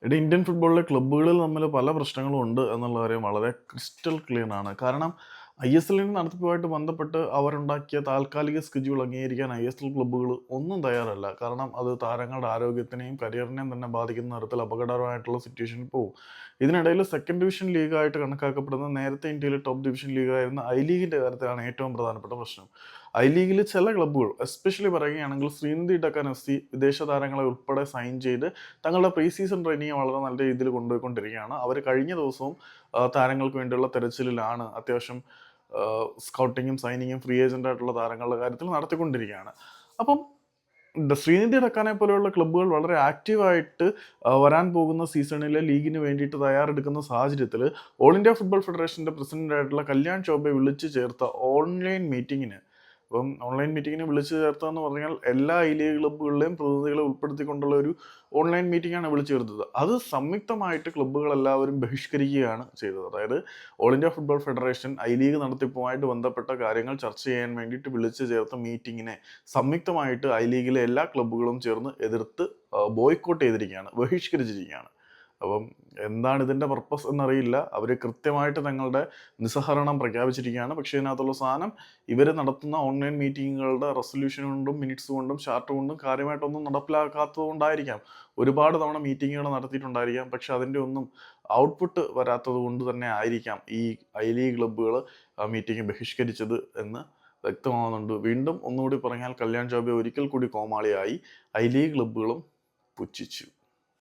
Indian ഫുട്ബോളിലെ ക്ലബ്ബുകളിൽ തമ്മിൽ പല പ്രശ്നങ്ങളും ഉണ്ട് എന്നുള്ള കാര്യം വളരെ ക്രിസ്റ്റൽ ക്ലിയർ ആണ്. കാരണം ISLന്റെ നടത്തിപ്പുമായിട്ട് ബന്ധപ്പെട്ട് അവരുണ്ടാക്കിയ താൽക്കാലിക സ്കെഡ്യൂൾ അംഗീകരിക്കാൻ ISL ക്ലബ്ബുകൾ ഒന്നും തയ്യാറല്ല. കാരണം അത് താരങ്ങളുടെ ആരോഗ്യത്തിനെയും കരിയറിനെയും തന്നെ ബാധിക്കുന്ന തരത്തിൽ അപകടകരമായിട്ടുള്ള സിറ്റുവേഷനിൽ പോകും. ഇതിനിടയിൽ സെക്കൻഡ് ഡിവിഷൻ ലീഗായിട്ട് കണക്കാക്കപ്പെടുന്ന നേരത്തെ ഇന്ത്യയിലെ ടോപ്പ് ഡിവിഷൻ ലീഗായിരുന്ന ഐ ലീഗിന്റെ കാര്യത്തിലാണ് ഏറ്റവും പ്രധാനപ്പെട്ട പ്രശ്നം. ഐ ലീഗിൽ ചില ക്ലബ്ബുകൾ എസ്പെഷ്യലി പറയുകയാണെങ്കിൽ ശ്രീനിധി ഡക്കാൻ FC വിദേശ താരങ്ങളെ ഉൾപ്പെടെ സൈൻ ചെയ്ത് തങ്ങളുടെ പ്രീ സീസൺ ട്രെയിനിങ് വളരെ നല്ല രീതിയിൽ കൊണ്ടുപോയിക്കൊണ്ടിരിക്കുകയാണ്. അവർ കഴിഞ്ഞ ദിവസവും താരങ്ങൾക്ക് വേണ്ടിയുള്ള തെരച്ചിലിലാണ്. അത്യാവശ്യം സ്കൗട്ടിങ്ങും സൈനിങ്ങും ഫ്രീ ഏജന്റ് ആയിട്ടുള്ള താരങ്ങളുടെ കാര്യത്തിൽ നടത്തിക്കൊണ്ടിരിക്കുകയാണ്. അപ്പം ശ്രീനിധി ഡക്കാനെ പോലെയുള്ള ക്ലബ്ബുകൾ വളരെ ആക്റ്റീവായിട്ട് വരാൻ പോകുന്ന സീസണിലെ ലീഗിന് വേണ്ടിയിട്ട് തയ്യാറെടുക്കുന്ന സാഹചര്യത്തിൽ ഓൾ ഇന്ത്യ ഫുട്ബോൾ ഫെഡറേഷൻ്റെ പ്രസിഡന്റായിട്ടുള്ള കല്യാൺ ചൗബെ വിളിച്ചു ചേർത്ത ഓൺലൈൻ മീറ്റിങ്ങിന് വിളിച്ചു ചേർത്തതെന്ന് പറഞ്ഞാൽ എല്ലാ ഐ ലീഗ് ക്ലബ്ബുകളിലെയും പ്രതിനിധികളെ ഉൾപ്പെടുത്തിക്കൊണ്ടുള്ള ഒരു ഓൺലൈൻ മീറ്റിംഗാണ് വിളിച്ചു ചേർത്തത്. അത് സംയുക്തമായിട്ട് ക്ലബ്ബുകളെല്ലാവരും ബഹിഷ്കരിക്കുകയാണ് ചെയ്തത്. അതായത് all India football federation I league നടത്തിപ്പുമായിട്ട് ബന്ധപ്പെട്ട കാര്യങ്ങൾ ചർച്ച ചെയ്യാൻ വേണ്ടിയിട്ട് വിളിച്ചു ചേർത്ത മീറ്റിങ്ങിനെ സംയുക്തമായിട്ട് ഐ ലീഗിലെ എല്ലാ ക്ലബ്ബുകളും ചേർന്ന് എതിർത്ത് ബോയ്ക്കോട്ട് ചെയ്തിരിക്കുകയാണ്, ബഹിഷ്കരിച്ചിരിക്കുകയാണ്. അപ്പം എന്താണ് ഇതിൻ്റെ പർപ്പസ് എന്നറിയില്ല. അവർ കൃത്യമായിട്ട് തങ്ങളുടെ നിസ്സഹകരണം പ്രഖ്യാപിച്ചിരിക്കുകയാണ്. പക്ഷേ ഇതിനകത്തുള്ള സാധനം ഇവർ നടത്തുന്ന ഓൺലൈൻ മീറ്റിങ്ങുകളുടെ റെസൊല്യൂഷൻ കൊണ്ടും മിനിറ്റ്സ് കൊണ്ടും ചാർട്ട് കൊണ്ടും കാര്യമായിട്ടൊന്നും നടപ്പിലാക്കാത്തത് കൊണ്ടായിരിക്കാം. ഒരുപാട് തവണ മീറ്റിങ്ങുകൾ നടത്തിയിട്ടുണ്ടായിരിക്കാം. പക്ഷെ അതിൻ്റെ ഒന്നും ഔട്ട്പുട്ട് വരാത്തത് കൊണ്ട് തന്നെ ആയിരിക്കാം ഈ ഐ ലീഗ് ക്ലബ്ബുകൾ മീറ്റിംഗ് ബഹിഷ്കരിച്ചത് എന്ന് വ്യക്തമാകുന്നുണ്ട്. വീണ്ടും ഒന്നുകൂടി പറഞ്ഞാൽ കല്യാൺ ചൗബെ ഒരിക്കൽ കൂടി കോമാളിയായി. I league ക്ലബ്ബുകളും പുച്ഛിച്ചു.